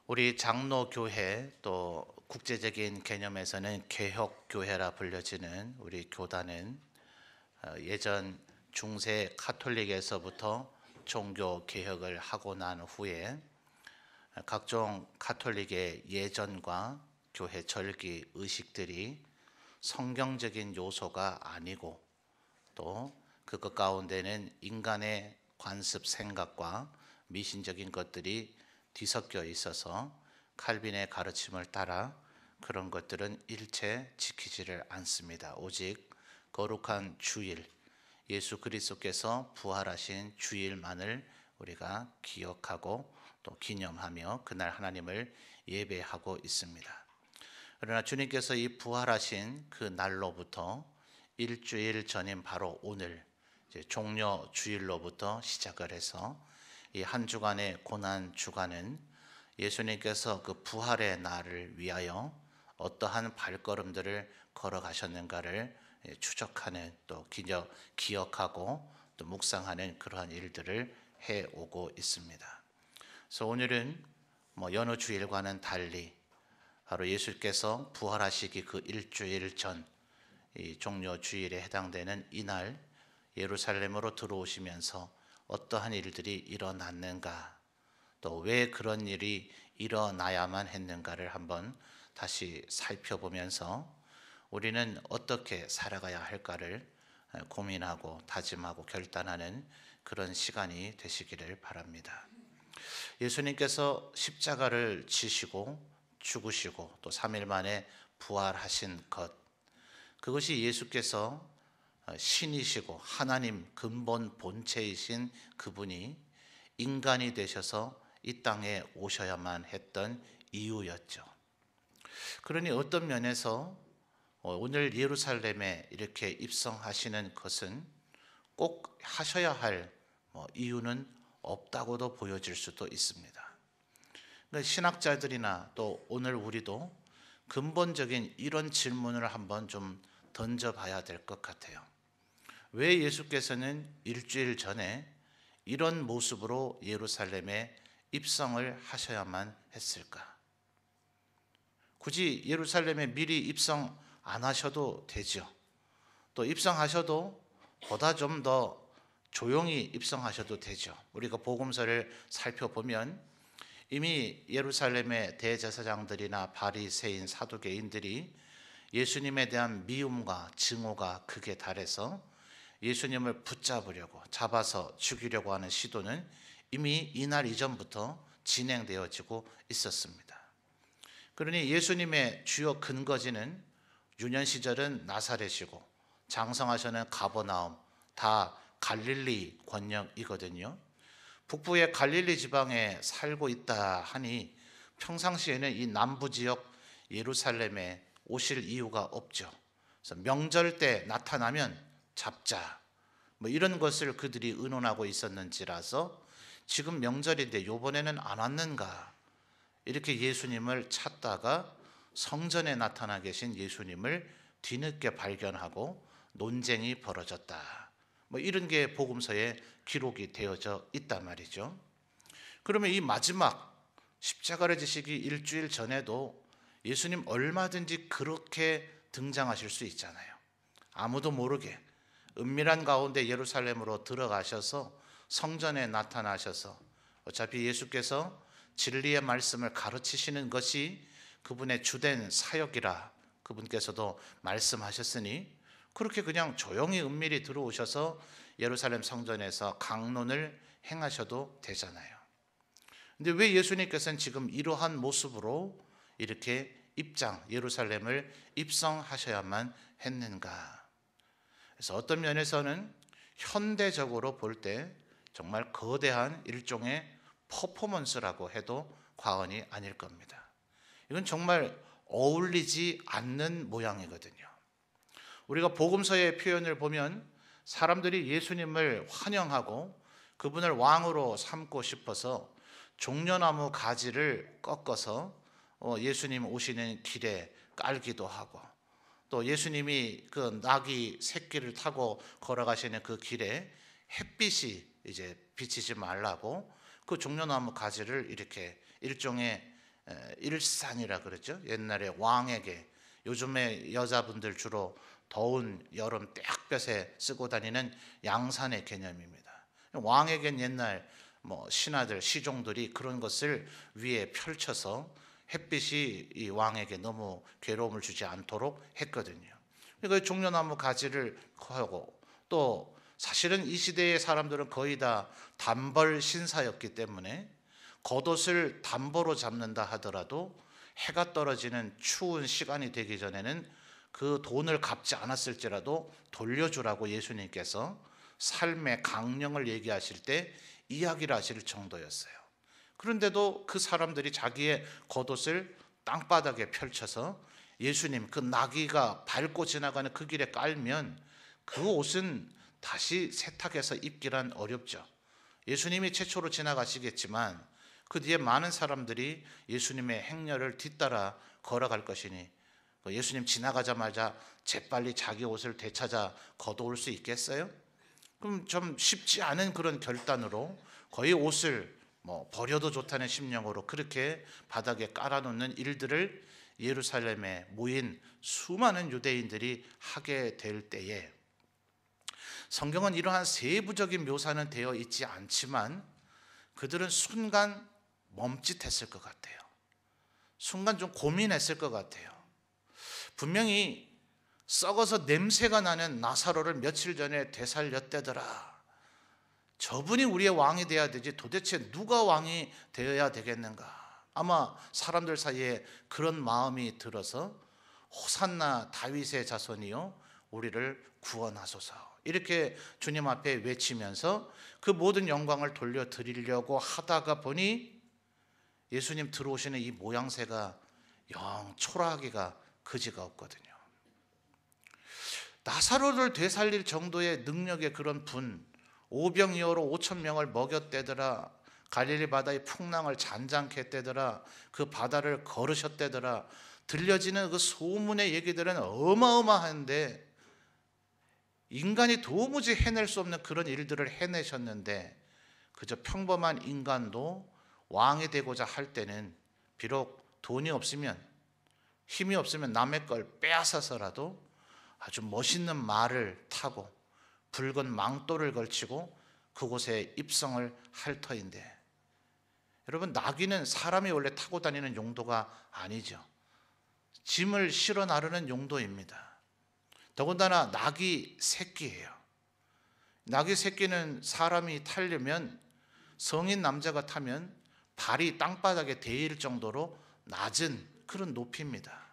우리 장로교회 또 국제적인 개념에서는 개혁교회라 불려지는 우리 교단은 예전 중세 카톨릭에서부터 종교 개혁을 하고 난 후에 각종 카톨릭의 예전과 교회 절기 의식들이 성경적인 요소가 아니고 또 그것 가운데는 인간의 관습 생각과 미신적인 것들이 뒤섞여 있어서 칼빈의 가르침을 따라 그런 것들은 일체 지키지를 않습니다. 오직 거룩한 주일, 예수 그리스도께서 부활하신 주일만을 우리가 기억하고 또 기념하며 그날 하나님을 예배하고 있습니다. 그러나 주님께서 이 부활하신 그 날로부터 일주일 전인 바로 오늘 종려 주일로부터 시작을 해서 이 한 주간의 고난 주간은 예수님께서 그 부활의 날을 위하여 어떠한 발걸음들을 걸어가셨는가를 추적하는 또 기억하고 또 묵상하는 그러한 일들을 해오고 있습니다. 그래서 오늘은 여느 주일과는 달리 바로 예수께서 부활하시기 그 일주일 전 이 종려 주일에 해당되는 이날 예루살렘으로 들어오시면서 어떠한 일들이 일어났는가, 또 왜 그런 일이 일어나야만 했는가를 한번 다시 살펴보면서 우리는 어떻게 살아가야 할까를 고민하고 다짐하고 결단하는 그런 시간이 되시기를 바랍니다. 예수님께서 십자가를 지시고 죽으시고 또 3일 만에 부활하신 것, 그것이 예수께서 신이시고 하나님 근본 본체이신 그분이 인간이 되셔서 이 땅에 오셔야만 했던 이유였죠. 그러니 어떤 면에서 오늘 예루살렘에 이렇게 입성하시는 것은 꼭 하셔야 할 이유는 없다고도 보여질 수도 있습니다. 그러니까 신학자들이나 또 오늘 우리도 근본적인 이런 질문을 한번 좀 던져봐야 될 것 같아요. 왜 예수께서는 일주일 전에 이런 모습으로 예루살렘에 입성을 하셔야만 했을까? 굳이 예루살렘에 미리 입성 안 하셔도 되죠. 또 입성하셔도 보다 좀 더 조용히 입성하셔도 되죠. 우리가 복음서를 살펴보면 이미 예루살렘의 대제사장들이나 바리새인 사두개인들이 예수님에 대한 미움과 증오가 극에 달해서 예수님을 붙잡으려고 잡아서 죽이려고 하는 시도는 이미 이날 이전부터 진행되어지고 있었습니다. 그러니 예수님의 주요 근거지는 유년 시절은 나사렛이고 장성하셔는 가버나움, 다 갈릴리 권역이거든요. 북부의 갈릴리 지방에 살고 있다 하니 평상시에는 이 남부 지역 예루살렘에 오실 이유가 없죠. 그래서 명절 때 나타나면 잡자, 이런 것을 그들이 의논하고 있었는지라서 지금 명절인데 요번에는 안 왔는가, 이렇게 예수님을 찾다가 성전에 나타나 계신 예수님을 뒤늦게 발견하고 논쟁이 벌어졌다, 이런 게 복음서에 기록이 되어져 있단 말이죠. 그러면 이 마지막 십자가를 지시기 일주일 전에도 예수님 얼마든지 그렇게 등장하실 수 있잖아요. 아무도 모르게 은밀한 가운데 예루살렘으로 들어가셔서 성전에 나타나셔서 어차피 예수께서 진리의 말씀을 가르치시는 것이 그분의 주된 사역이라 그분께서도 말씀하셨으니 그렇게 그냥 조용히 은밀히 들어오셔서 예루살렘 성전에서 강론을 행하셔도 되잖아요. 근데 왜 예수님께서는 지금 이러한 모습으로 이렇게 예루살렘을 입성하셔야만 했는가? 그래서 어떤 면에서는 현대적으로 볼 때 정말 거대한 일종의 퍼포먼스라고 해도 과언이 아닐 겁니다. 이건 정말 어울리지 않는 모양이거든요. 우리가 복음서의 표현을 보면 사람들이 예수님을 환영하고 그분을 왕으로 삼고 싶어서 종려나무 가지를 꺾어서 예수님 오시는 길에 깔기도 하고, 또 예수님이 그 나귀 새끼를 타고 걸어가시는 그 길에 햇빛이 이제 비치지 말라고 그 종려나무 가지를 이렇게 일종의 일산이라 그러죠. 옛날에 왕에게, 요즘에 여자분들 주로 더운 여름 떼약볕에 쓰고 다니는 양산의 개념입니다. 왕에겐 옛날 신하들, 시종들이 그런 것을 위에 펼쳐서 햇빛이 이 왕에게 너무 괴로움을 주지 않도록 했거든요. 그러니까 종려나무 가지를 하고, 또 사실은 이 시대의 사람들은 거의 다 단벌 신사였기 때문에 겉옷을 단보로 잡는다 하더라도 해가 떨어지는 추운 시간이 되기 전에는 그 돈을 갚지 않았을지라도 돌려주라고 예수님께서 삶의 강령을 얘기하실 때 이야기를 하실 정도였어요. 그런데도 그 사람들이 자기의 겉옷을 땅바닥에 펼쳐서 예수님 그 나귀가 밟고 지나가는 그 길에 깔면 그 옷은 다시 세탁해서 입기란 어렵죠. 예수님이 최초로 지나가시겠지만 그 뒤에 많은 사람들이 예수님의 행렬을 뒤따라 걸어갈 것이니 예수님 지나가자마자 재빨리 자기 옷을 되찾아 걷어올 수 있겠어요? 그럼 좀 쉽지 않은 그런 결단으로 거의 옷을 버려도 좋다는 심령으로 그렇게 바닥에 깔아놓는 일들을 예루살렘에 모인 수많은 유대인들이 하게 될 때에, 성경은 이러한 세부적인 묘사는 되어 있지 않지만 그들은 순간 멈칫했을 것 같아요. 순간 좀 고민했을 것 같아요. 분명히 썩어서 냄새가 나는 나사로를 며칠 전에 되살렸대더라. 저분이 우리의 왕이 되어야 되지 도대체 누가 왕이 되어야 되겠는가. 아마 사람들 사이에 그런 마음이 들어서 호산나 다윗의 자손이요 우리를 구원하소서 이렇게 주님 앞에 외치면서 그 모든 영광을 돌려드리려고 하다가 보니 예수님 들어오시는 이 모양새가 영 초라하기가 그지가 없거든요. 나사로를 되살릴 정도의 능력의 그런 분, 오병이어로 5,000명을 먹였대더라. 갈릴리 바다의 풍랑을 잔잔케 했대더라. 그 바다를 걸으셨대더라. 들려지는 그 소문의 얘기들은 어마어마한데 인간이 도무지 해낼 수 없는 그런 일들을 해내셨는데 그저 평범한 인간도 왕이 되고자 할 때는 비록 돈이 없으면 힘이 없으면 남의 걸 빼앗아서라도 아주 멋있는 말을 타고 붉은 망토를 걸치고 그곳에 입성을 할 터인데, 여러분 나귀는 사람이 원래 타고 다니는 용도가 아니죠. 짐을 실어 나르는 용도입니다. 더군다나 나귀 새끼예요. 나귀 새끼는 사람이 타려면, 성인 남자가 타면 발이 땅바닥에 대일 정도로 낮은 그런 높이입니다.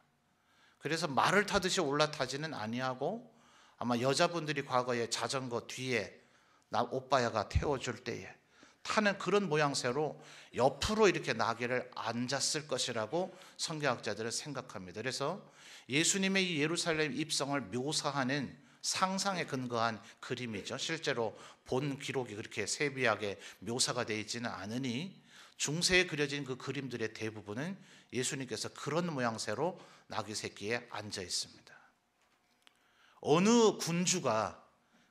그래서 말을 타듯이 올라타지는 아니하고 아마 여자분들이 과거에 자전거 뒤에 오빠야가 태워줄 때에 타는 그런 모양새로 옆으로 이렇게 나귀를 앉았을 것이라고 성경학자들은 생각합니다. 그래서 예수님의 이 예루살렘 입성을 묘사하는 상상에 근거한 그림이죠. 실제로 본 기록이 그렇게 세비하게 묘사가 되어 있지는 않으니 중세에 그려진 그 그림들의 대부분은 예수님께서 그런 모양새로 나귀 새끼에 앉아 있습니다. 어느 군주가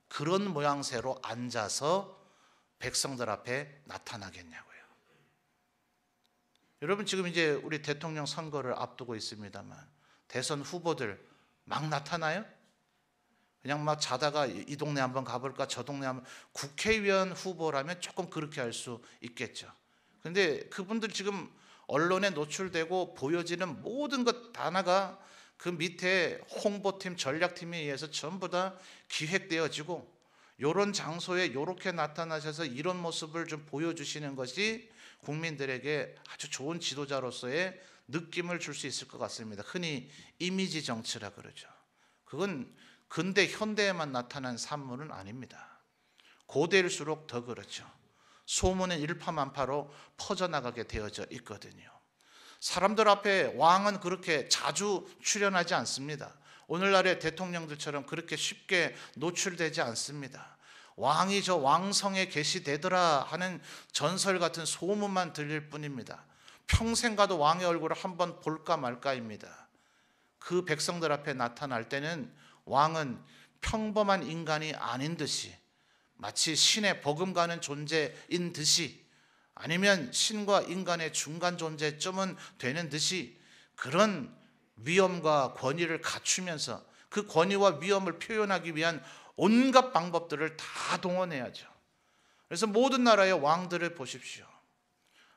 그런 모양새로 앉아서 백성들 앞에 나타나겠냐고요. 여러분 지금 이제 우리 대통령 선거를 앞두고 있습니다만 대선 후보들 막 나타나요? 그냥 막 자다가 이 동네 한번 가볼까 저 동네 한번, 국회의원 후보라면 조금 그렇게 할 수 있겠죠. 그런데 그분들 지금 언론에 노출되고 보여지는 모든 것 하나가 그 밑에 홍보팀, 전략팀에 의해서 전부 다 기획되어지고 이런 장소에 이렇게 나타나셔서 이런 모습을 좀 보여주시는 것이 국민들에게 아주 좋은 지도자로서의 느낌을 줄 수 있을 것 같습니다. 흔히 이미지 정치라 그러죠. 그건 근대 현대에만 나타난 산물은 아닙니다. 고대일수록 더 그렇죠. 소문은 일파만파로 퍼져나가게 되어져 있거든요. 사람들 앞에 왕은 그렇게 자주 출연하지 않습니다. 오늘날의 대통령들처럼 그렇게 쉽게 노출되지 않습니다. 왕이 저 왕성에 계시되더라 하는 전설 같은 소문만 들릴 뿐입니다. 평생 가도 왕의 얼굴을 한번 볼까 말까입니다. 그 백성들 앞에 나타날 때는 왕은 평범한 인간이 아닌 듯이, 마치 신의 버금가는 존재인 듯이 아니면 신과 인간의 중간 존재점은 되는 듯이 그런 위엄과 권위를 갖추면서 그 권위와 위엄을 표현하기 위한 온갖 방법들을 다 동원해야죠. 그래서 모든 나라의 왕들을 보십시오.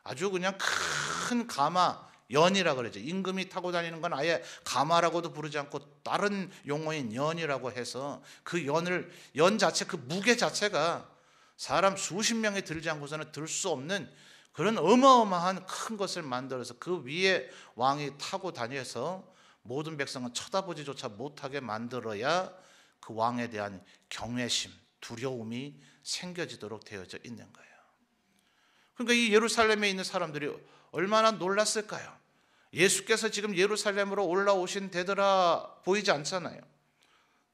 아주 그냥 큰 가마, 연이라 그러죠. 임금이 타고 다니는 건 아예 가마라고도 부르지 않고 다른 용어인 연이라고 해서 그 연 자체, 그 무게 자체가 사람 수십 명이 들지 않고서는 들 수 없는 그런 어마어마한 큰 것을 만들어서 그 위에 왕이 타고 다녀서 모든 백성은 쳐다보지조차 못하게 만들어야 그 왕에 대한 경외심, 두려움이 생겨지도록 되어져 있는 거예요. 그러니까 이 예루살렘에 있는 사람들이 얼마나 놀랐을까요? 예수께서 지금 예루살렘으로 올라오신 되더라 보이지 않잖아요.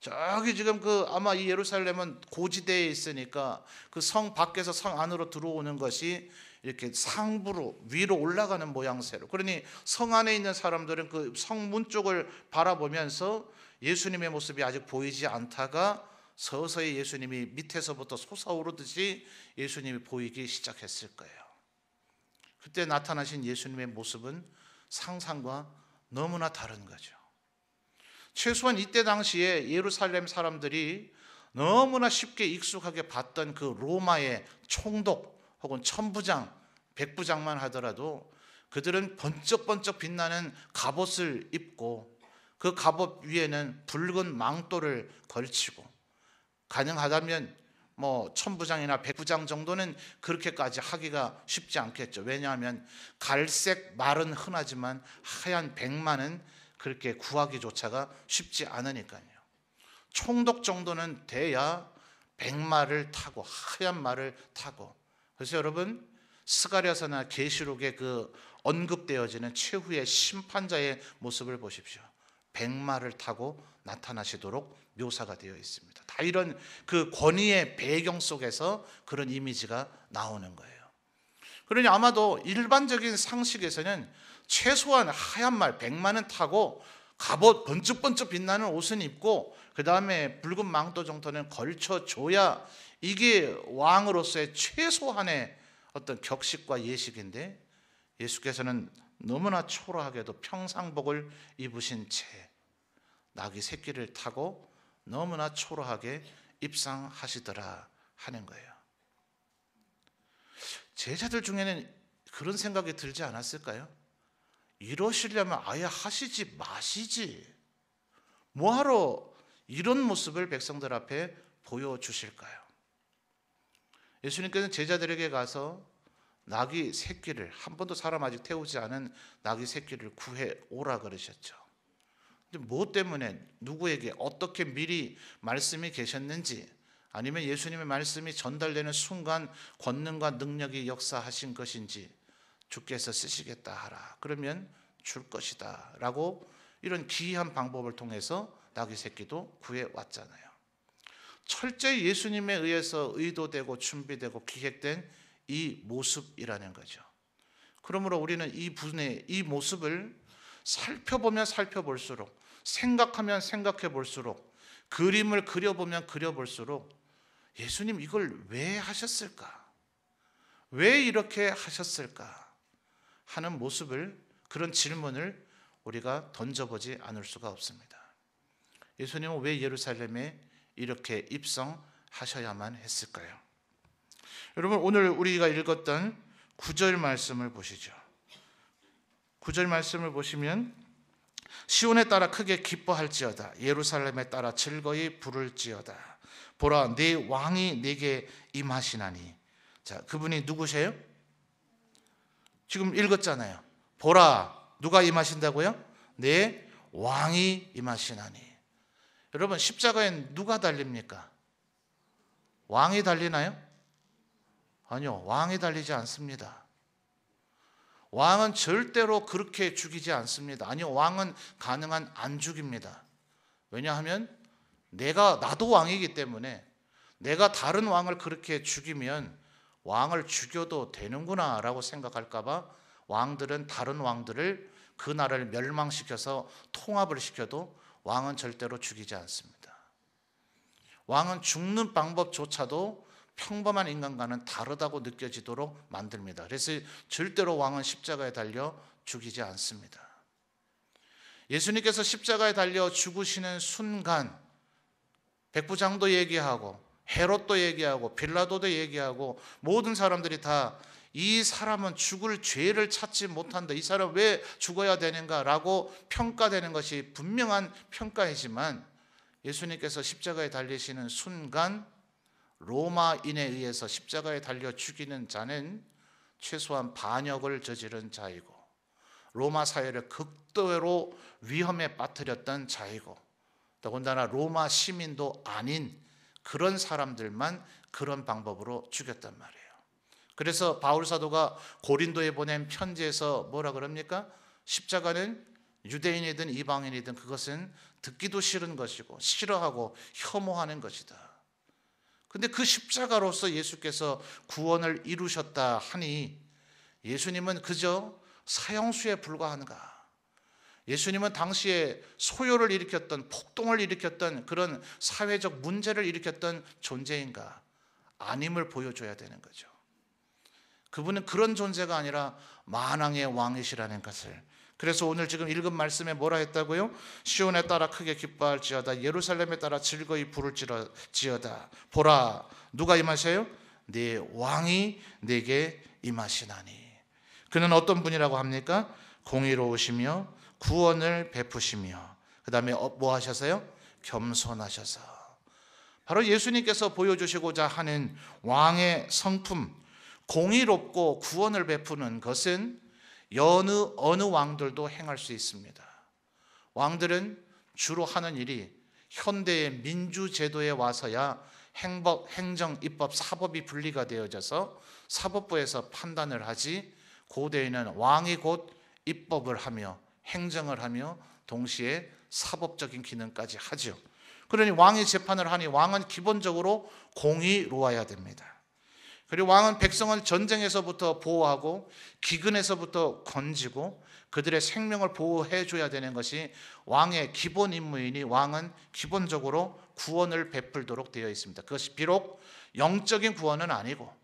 저기 지금 아마 이 예루살렘은 고지대에 있으니까 그 성 밖에서 성 안으로 들어오는 것이 이렇게 상부로 위로 올라가는 모양새로, 그러니 성 안에 있는 사람들은 그 성문 쪽을 바라보면서 예수님의 모습이 아직 보이지 않다가 서서히 예수님이 밑에서부터 솟아오르듯이 예수님이 보이기 시작했을 거예요. 그때 나타나신 예수님의 모습은 상상과 너무나 다른 거죠. 최소한 이때 당시에 예루살렘 사람들이 너무나 쉽게 익숙하게 봤던 그 로마의 총독 혹은 천부장, 백부장만 하더라도 그들은 번쩍번쩍 빛나는 갑옷을 입고 그 갑옷 위에는 붉은 망토를 걸치고, 가능하다면 천부장이나 백부장 정도는 그렇게까지 하기가 쉽지 않겠죠. 왜냐하면 갈색 말은 흔하지만 하얀 백마는 그렇게 구하기조차가 쉽지 않으니까요. 총독 정도는 돼야 백마를 타고 하얀 말을 타고. 그래서 여러분, 스가랴서나 계시록에 그 언급되어지는 최후의 심판자의 모습을 보십시오. 백마를 타고 나타나시도록 묘사가 되어 있습니다. 다 이런 그 권위의 배경 속에서 그런 이미지가 나오는 거예요. 그러니 아마도 일반적인 상식에서는 최소한 하얀 말, 백마는 타고 갑옷, 번쩍번쩍 빛나는 옷은 입고 그 다음에 붉은 망토 정도는 걸쳐줘야 이게 왕으로서의 최소한의 어떤 격식과 예식인데, 예수께서는 너무나 초라하게도 평상복을 입으신 채 나귀 새끼를 타고 너무나 초라하게 입상하시더라 하는 거예요. 제자들 중에는 그런 생각이 들지 않았을까요? 이러시려면 아예 하시지 마시지, 뭐하러 이런 모습을 백성들 앞에 보여주실까요? 예수님께서는 제자들에게 가서 나귀 새끼를, 한 번도 사람 아직 태우지 않은 나귀 새끼를 구해 오라 그러셨죠. 근데 뭐 때문에, 누구에게 어떻게 미리 말씀이 계셨는지, 아니면 예수님의 말씀이 전달되는 순간 권능과 능력이 역사하신 것인지, 주께서 쓰시겠다 하라, 그러면 줄 것이다 라고 이런 기이한 방법을 통해서 나귀 새끼도 구해 왔잖아요. 철저히 예수님에 의해서 의도되고 준비되고 기획된 이 모습이라는 거죠. 그러므로 우리는 이 분의 이 모습을 살펴보면 살펴볼수록, 생각하면 생각해 볼수록, 그림을 그려보면 그려볼수록 예수님 이걸 왜 하셨을까? 왜 이렇게 하셨을까? 하는 모습을, 그런 질문을 우리가 던져보지 않을 수가 없습니다. 예수님은 왜 예루살렘에 이렇게 입성하셔야만 했을까요? 여러분, 오늘 우리가 읽었던 9절 말씀을 보시죠. 9절 말씀을 보시면 시온에 따라 크게 기뻐할지어다, 예루살렘에 따라 즐거이 부를지어다. 보라, 네 왕이 네게 임하시나니. 자, 그분이 누구세요? 지금 읽었잖아요. 보라, 누가 임하신다고요? 네 왕이 임하시나니. 여러분, 십자가엔 누가 달립니까? 왕이 달리나요? 아니요, 왕이 달리지 않습니다. 왕은 절대로 그렇게 죽이지 않습니다. 아니요, 왕은 가능한 안 죽입니다. 왜냐하면 나도 왕이기 때문에 내가 다른 왕을 그렇게 죽이면 왕을 죽여도 되는구나 라고 생각할까 봐 왕들은 다른 왕들을, 그 나라를 멸망시켜서 통합을 시켜도 왕은 절대로 죽이지 않습니다. 왕은 죽는 방법조차도 평범한 인간과는 다르다고 느껴지도록 만듭니다. 그래서 절대로 왕은 십자가에 달려 죽이지 않습니다. 예수님께서 십자가에 달려 죽으시는 순간 백부장도 얘기하고 헤롯도 얘기하고 빌라도도 얘기하고 모든 사람들이 다 이 사람은 죽을 죄를 찾지 못한다, 이 사람 왜 죽어야 되는가라고 평가되는 것이 분명한 평가이지만, 예수님께서 십자가에 달리시는 순간 로마인에 의해서 십자가에 달려 죽이는 자는 최소한 반역을 저지른 자이고 로마 사회를 극도로 위험에 빠뜨렸던 자이고, 더군다나 로마 시민도 아닌 그런 사람들만 그런 방법으로 죽였단 말이에요. 그래서 바울 사도가 고린도에 보낸 편지에서 뭐라 그럽니까? 십자가는 유대인이든 이방인이든 그것은 듣기도 싫은 것이고 싫어하고 혐오하는 것이다. 근데 그 십자가로서 예수께서 구원을 이루셨다 하니 예수님은 그저 사형수에 불과한가? 예수님은 당시에 소요를 일으켰던, 폭동을 일으켰던 그런 사회적 문제를 일으켰던 존재인가? 아님을 보여줘야 되는 거죠. 그분은 그런 존재가 아니라 만왕의 왕이시라는 것을. 그래서 오늘 지금 읽은 말씀에 뭐라 했다고요? 시온에 따라 크게 기뻐할지어다, 예루살렘에 따라 즐거이 부를지어다. 보라, 누가 임하세요? 네 왕이 내게 임하시나니. 그는 어떤 분이라고 합니까? 공의로우시며 구원을 베푸시며, 그 다음에 뭐 하셔서요? 겸손하셔서. 바로 예수님께서 보여주시고자 하는 왕의 성품, 공의롭고 구원을 베푸는 것은 어느 왕들도 행할 수 있습니다. 왕들은 주로 하는 일이 현대의 민주제도에 와서야 행정, 입법, 사법이 분리가 되어져서 사법부에서 판단을 하지, 고대에는 왕이 곧 입법을 하며 행정을 하며 동시에 사법적인 기능까지 하죠. 그러니 왕이 재판을 하니 왕은 기본적으로 공의로워야 됩니다. 그리고 왕은 백성을 전쟁에서부터 보호하고 기근에서부터 건지고 그들의 생명을 보호해 줘야 되는 것이 왕의 기본 임무이니 왕은 기본적으로 구원을 베풀도록 되어 있습니다. 그것이 비록 영적인 구원은 아니고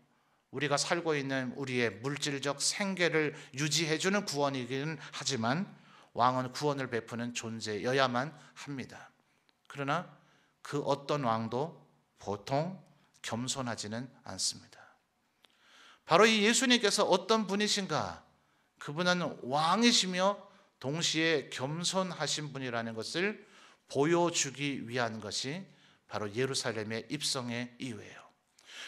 우리가 살고 있는 우리의 물질적 생계를 유지해 주는 구원이긴 하지만 왕은 구원을 베푸는 존재여야만 합니다. 그러나 그 어떤 왕도 보통 겸손하지는 않습니다. 바로 이 예수님께서 어떤 분이신가? 그분은 왕이시며 동시에 겸손하신 분이라는 것을 보여주기 위한 것이 바로 예루살렘의 입성의 이유예요.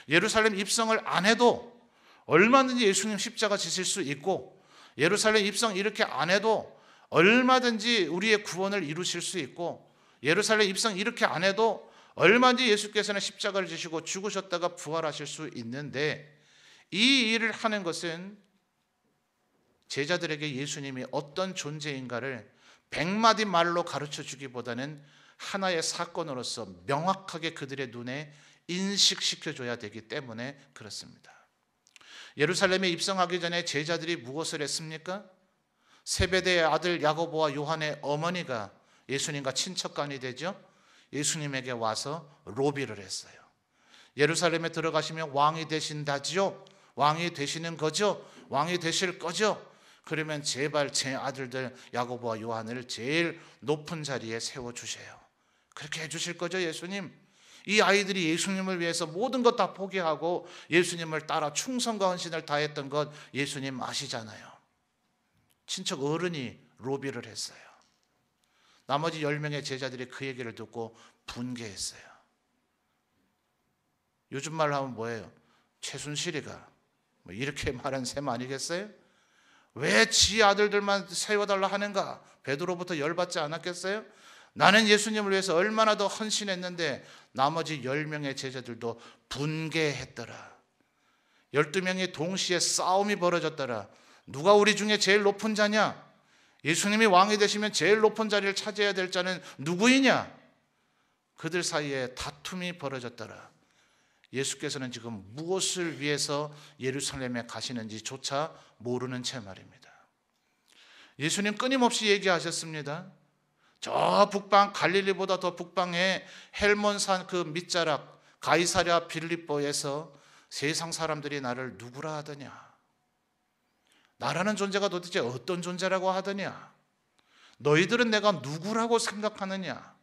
예루살렘 입성을 안 해도 얼마든지 예수님 십자가 지실 수 있고, 예루살렘 입성 이렇게 안 해도 얼마든지 우리의 구원을 이루실 수 있고, 예루살렘 입성 이렇게 안 해도 얼마든지 예수께서는 십자가를 지시고 죽으셨다가 부활하실 수 있는데, 이 일을 하는 것은 제자들에게 예수님이 어떤 존재인가를 100마디 말로 가르쳐 주기보다는 하나의 사건으로서 명확하게 그들의 눈에 인식시켜줘야 되기 때문에 그렇습니다. 예루살렘에 입성하기 전에 제자들이 무엇을 했습니까? 세베대의 아들 야고보와 요한의 어머니가 예수님과 친척간이 되죠. 예수님에게 와서 로비를 했어요. 예루살렘에 들어가시면 왕이 되신다지요? 왕이 되시는 거죠? 왕이 되실 거죠? 그러면 제발 제 아들들 야고보와 요한을 제일 높은 자리에 세워주세요. 그렇게 해주실 거죠, 예수님? 이 아이들이 예수님을 위해서 모든 것 다 포기하고 예수님을 따라 충성과 헌신을 다했던 것 예수님 아시잖아요. 친척 어른이 로비를 했어요. 나머지 10명의 제자들이 그 얘기를 듣고 분개했어요. 요즘 말로 하면 뭐예요? 최순실이가 뭐 이렇게 말한 셈 아니겠어요? 왜 지 아들들만 세워달라 하는가? 베드로부터 열받지 않았겠어요? 나는 예수님을 위해서 얼마나 더 헌신했는데 나머지 10명의 제자들도 분개했더라. 12명이 동시에 싸움이 벌어졌더라. 누가 우리 중에 제일 높은 자냐? 예수님이 왕이 되시면 제일 높은 자리를 차지해야 될 자는 누구이냐? 그들 사이에 다툼이 벌어졌더라. 예수께서는 지금 무엇을 위해서 예루살렘에 가시는지조차 모르는 채 말입니다. 예수님 끊임없이 얘기하셨습니다. 저 북방 갈릴리보다 더 북방에 헬몬산 그 밑자락 가이사랴 빌립보에서 세상 사람들이 나를 누구라 하더냐? 나라는 존재가 도대체 어떤 존재라고 하더냐? 너희들은 내가 누구라고 생각하느냐?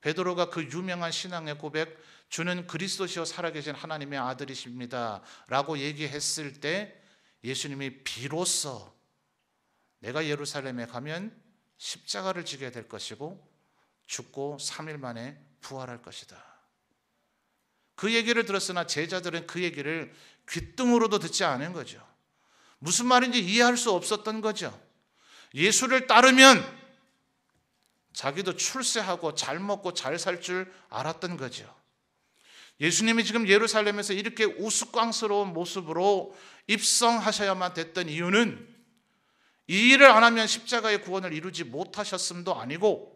베드로가 그 유명한 신앙의 고백, 주는 그리스도시요 살아계신 하나님의 아들이십니다 라고 얘기했을 때 예수님이 비로소 내가 예루살렘에 가면 십자가를 지게 될 것이고 죽고 3일 만에 부활할 것이다. 그 얘기를 들었으나 제자들은 그 얘기를 귓등으로도 듣지 않은 거죠. 무슨 말인지 이해할 수 없었던 거죠. 예수를 따르면 자기도 출세하고 잘 먹고 잘 살 줄 알았던 거죠. 예수님이 지금 예루살렘에서 이렇게 우스꽝스러운 모습으로 입성하셔야만 됐던 이유는 이 일을 안 하면 십자가의 구원을 이루지 못하셨음도 아니고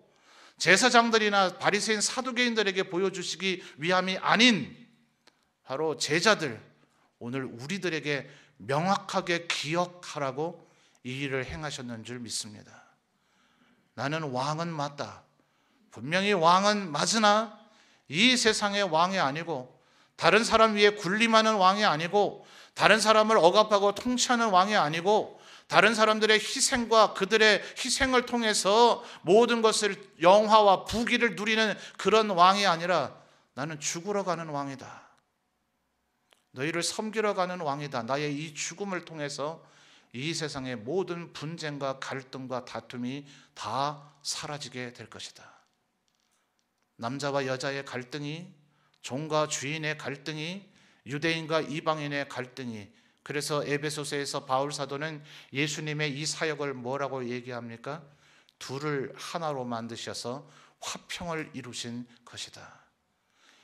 제사장들이나 바리새인 사두개인들에게 보여주시기 위함이 아닌 바로 제자들, 오늘 우리들에게 명확하게 기억하라고 이 일을 행하셨는 줄 믿습니다. 나는 왕은 맞다. 분명히 왕은 맞으나 이 세상의 왕이 아니고 다른 사람 위에 군림하는 왕이 아니고 다른 사람을 억압하고 통치하는 왕이 아니고 다른 사람들의 희생과 그들의 희생을 통해서 모든 것을 영화와 부귀를 누리는 그런 왕이 아니라 나는 죽으러 가는 왕이다. 너희를 섬기러 가는 왕이다. 나의 이 죽음을 통해서 이 세상의 모든 분쟁과 갈등과 다툼이 다 사라지게 될 것이다. 남자와 여자의 갈등이, 종과 주인의 갈등이, 유대인과 이방인의 갈등이, 그래서 에베소서에서 바울 사도는 예수님의 이 사역을 뭐라고 얘기합니까? 둘을 하나로 만드셔서 화평을 이루신 것이다.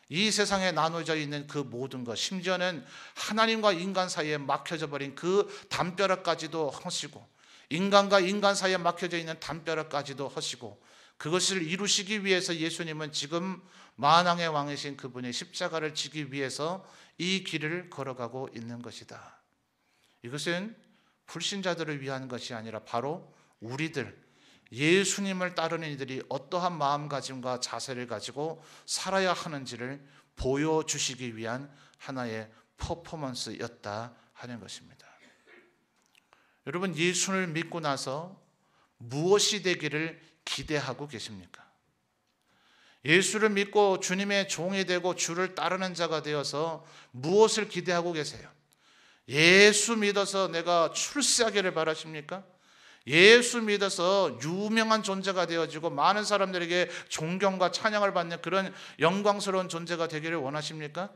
이 세상에 나눠져 있는 그 모든 것, 심지어는 하나님과 인간 사이에 막혀져 버린 그 담벼락까지도 허시고, 인간과 인간 사이에 막혀져 있는 담벼락까지도 허시고, 그것을 이루시기 위해서 예수님은 지금 만왕의 왕이신 그분의 십자가를 지기 위해서 이 길을 걸어가고 있는 것이다. 이것은 불신자들을 위한 것이 아니라 바로 우리들, 예수님을 따르는 이들이 어떠한 마음가짐과 자세를 가지고 살아야 하는지를 보여주시기 위한 하나의 퍼포먼스였다 하는 것입니다. 여러분, 예수를 믿고 나서 무엇이 되기를 기대하고 계십니까? 예수를 믿고 주님의 종이 되고 주를 따르는 자가 되어서 무엇을 기대하고 계세요? 예수 믿어서 내가 출세하기를 바라십니까? 예수 믿어서 유명한 존재가 되어지고 많은 사람들에게 존경과 찬양을 받는 그런 영광스러운 존재가 되기를 원하십니까?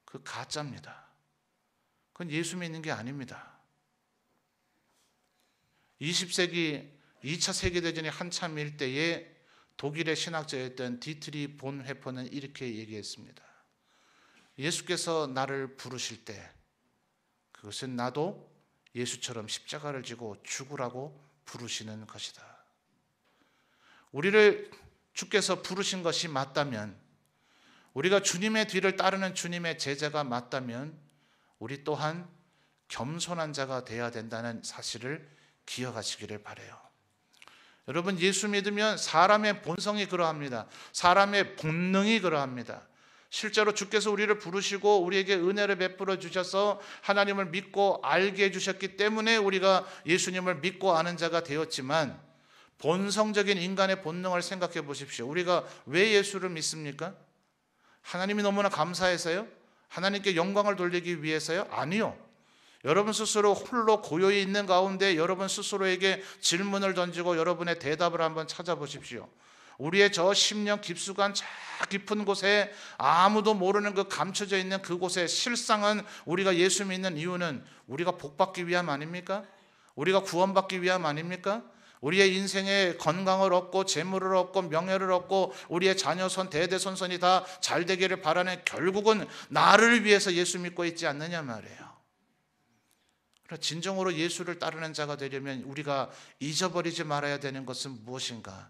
그 가짜입니다. 그건 예수 믿는 게 아닙니다. 20세기 2차 세계대전이 한참일 때에 독일의 신학자였던 디트리 본 회퍼는 이렇게 얘기했습니다. 예수께서 나를 부르실 때 그것은 나도 예수처럼 십자가를 지고 죽으라고 부르시는 것이다. 우리를 주께서 부르신 것이 맞다면, 우리가 주님의 뒤를 따르는 주님의 제자가 맞다면 우리 또한 겸손한 자가 되어야 된다는 사실을 기억하시기를 바라요. 여러분, 예수 믿으면 사람의 본성이 그러합니다. 사람의 본능이 그러합니다. 실제로 주께서 우리를 부르시고 우리에게 은혜를 베풀어 주셔서 하나님을 믿고 알게 해주셨기 때문에 우리가 예수님을 믿고 아는 자가 되었지만, 본성적인 인간의 본능을 생각해 보십시오. 우리가 왜 예수를 믿습니까? 하나님이 너무나 감사해서요? 하나님께 영광을 돌리기 위해서요? 아니요. 여러분 스스로 홀로 고요히 있는 가운데 여러분 스스로에게 질문을 던지고 여러분의 대답을 한번 찾아보십시오. 우리의 저 10년 깊숙한 저 깊은 곳에 아무도 모르는 그 감춰져 있는 그곳에 실상은 우리가 예수 믿는 이유는 우리가 복받기 위함 아닙니까? 우리가 구원받기 위함 아닙니까? 우리의 인생에 건강을 얻고 재물을 얻고 명예를 얻고 우리의 자녀손 대대손손이 다 잘 되기를 바라는, 결국은 나를 위해서 예수 믿고 있지 않느냐 말이에요. 진정으로 예수를 따르는 자가 되려면 우리가 잊어버리지 말아야 되는 것은 무엇인가?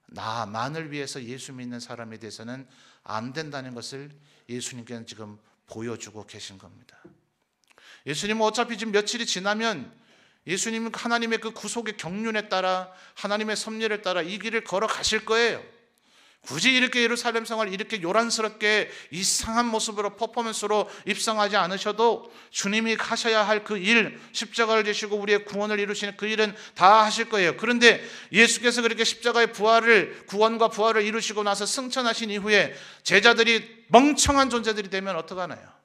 나만을 위해서 예수 믿는 사람이 돼서는 안 된다는 것을 예수님께는 지금 보여주고 계신 겁니다. 예수님은 어차피 지금 며칠이 지나면 예수님은 하나님의 그 구속의 경륜에 따라, 하나님의 섭리를 따라 이 길을 걸어가실 거예요. 굳이 이렇게 예루살렘 성을 이렇게 요란스럽게 이상한 모습으로 퍼포먼스로 입성하지 않으셔도 주님이 하셔야 할 그 일, 십자가를 지시고 우리의 구원을 이루시는 그 일은 다 하실 거예요. 그런데 예수께서 그렇게 십자가의 구원과 부활을 이루시고 나서 승천하신 이후에 제자들이 멍청한 존재들이 되면 어떡하나요?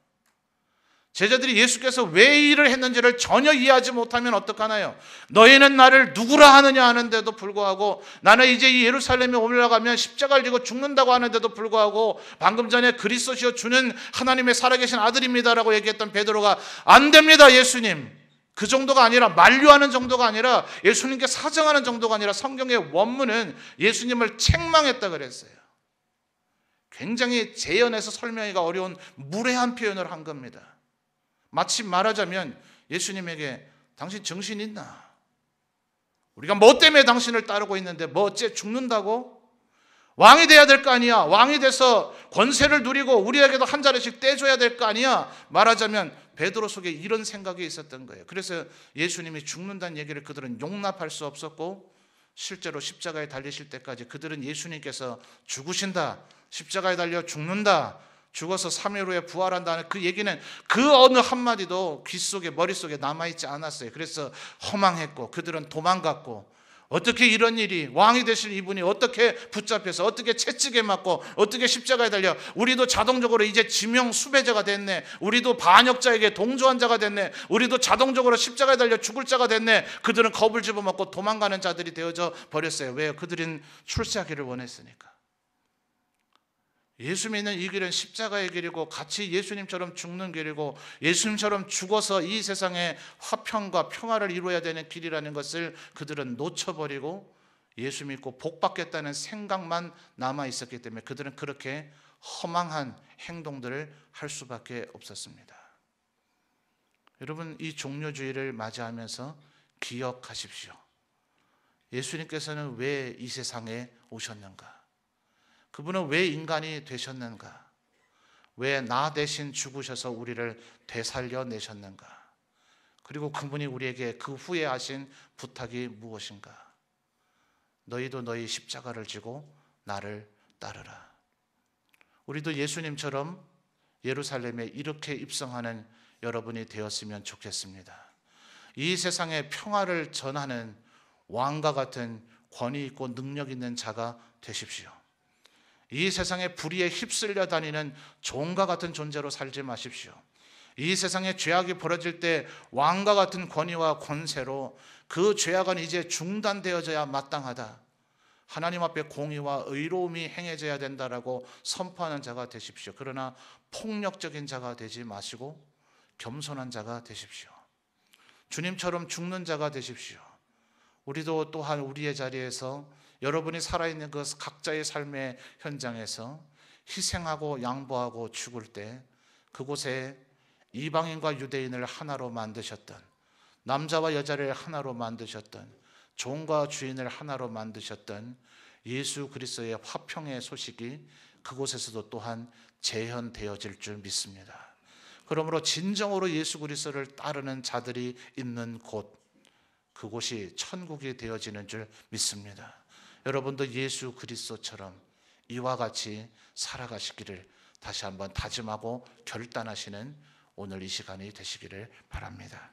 제자들이 예수께서 왜 이 일을 했는지를 전혀 이해하지 못하면 어떡하나요? 너희는 나를 누구라 하느냐 하는데도 불구하고, 나는 이제 이 예루살렘에 올라가면 십자가를 지고 죽는다고 하는데도 불구하고, 방금 전에 그리스도시요 주는 하나님의 살아계신 아들입니다라고 얘기했던 베드로가 안 됩니다 예수님, 그 정도가 아니라, 만류하는 정도가 아니라, 예수님께 사정하는 정도가 아니라, 성경의 원문은 예수님을 책망했다 그랬어요. 굉장히 재현해서 설명하기가 어려운 무례한 표현을 한 겁니다. 마치 말하자면 예수님에게 당신 정신 있나? 우리가 뭐 때문에 당신을 따르고 있는데 뭐 어째 죽는다고? 왕이 돼야 될 거 아니야. 왕이 돼서 권세를 누리고 우리에게도 한 자리씩 떼줘야 될 거 아니야. 말하자면 베드로 속에 이런 생각이 있었던 거예요. 그래서 예수님이 죽는다는 얘기를 그들은 용납할 수 없었고, 실제로 십자가에 달리실 때까지 그들은 예수님께서 죽으신다, 십자가에 달려 죽는다, 죽어서 3일 후에 부활한다는 그 얘기는 그 어느 한마디도 귀 속에 머릿속에 남아있지 않았어요. 그래서 허망했고 그들은 도망갔고, 어떻게 이런 일이, 왕이 되실 이분이 어떻게 붙잡혀서 어떻게 채찍에 맞고 어떻게 십자가에 달려, 우리도 자동적으로 이제 지명 수배자가 됐네, 우리도 반역자에게 동조한 자가 됐네, 우리도 자동적으로 십자가에 달려 죽을 자가 됐네. 그들은 겁을 집어먹고 도망가는 자들이 되어져 버렸어요. 왜요? 그들은 출세하기를 원했으니까. 예수 믿는 이 길은 십자가의 길이고, 같이 예수님처럼 죽는 길이고, 예수님처럼 죽어서 이 세상에 화평과 평화를 이루어야 되는 길이라는 것을 그들은 놓쳐버리고 예수 믿고 복 받겠다는 생각만 남아 있었기 때문에 그들은 그렇게 허망한 행동들을 할 수밖에 없었습니다. 여러분, 이 종료주의를 맞이하면서 기억하십시오. 예수님께서는 왜 이 세상에 오셨는가? 그분은 왜 인간이 되셨는가? 왜 나 대신 죽으셔서 우리를 되살려 내셨는가? 그리고 그분이 우리에게 그 후에 하신 부탁이 무엇인가? 너희도 너희 십자가를 지고 나를 따르라. 우리도 예수님처럼 예루살렘에 이렇게 입성하는 여러분이 되었으면 좋겠습니다. 이 세상에 평화를 전하는 왕과 같은 권위 있고 능력 있는 자가 되십시오. 이 세상에 불의에 휩쓸려 다니는 종과 같은 존재로 살지 마십시오. 이 세상에 죄악이 벌어질 때 왕과 같은 권위와 권세로 그 죄악은 이제 중단되어져야 마땅하다, 하나님 앞에 공의와 의로움이 행해져야 된다라고 선포하는 자가 되십시오. 그러나 폭력적인 자가 되지 마시고 겸손한 자가 되십시오. 주님처럼 죽는 자가 되십시오. 우리도 또한 우리의 자리에서, 여러분이 살아있는 그 각자의 삶의 현장에서 희생하고 양보하고 죽을 때 그곳에 이방인과 유대인을 하나로 만드셨던, 남자와 여자를 하나로 만드셨던, 종과 주인을 하나로 만드셨던 예수 그리스도의 화평의 소식이 그곳에서도 또한 재현되어질 줄 믿습니다. 그러므로 진정으로 예수 그리스도를 따르는 자들이 있는 곳, 그곳이 천국이 되어지는 줄 믿습니다. 여러분도 예수 그리스도처럼 이와 같이 살아가시기를 다시 한번 다짐하고 결단하시는 오늘 이 시간이 되시기를 바랍니다.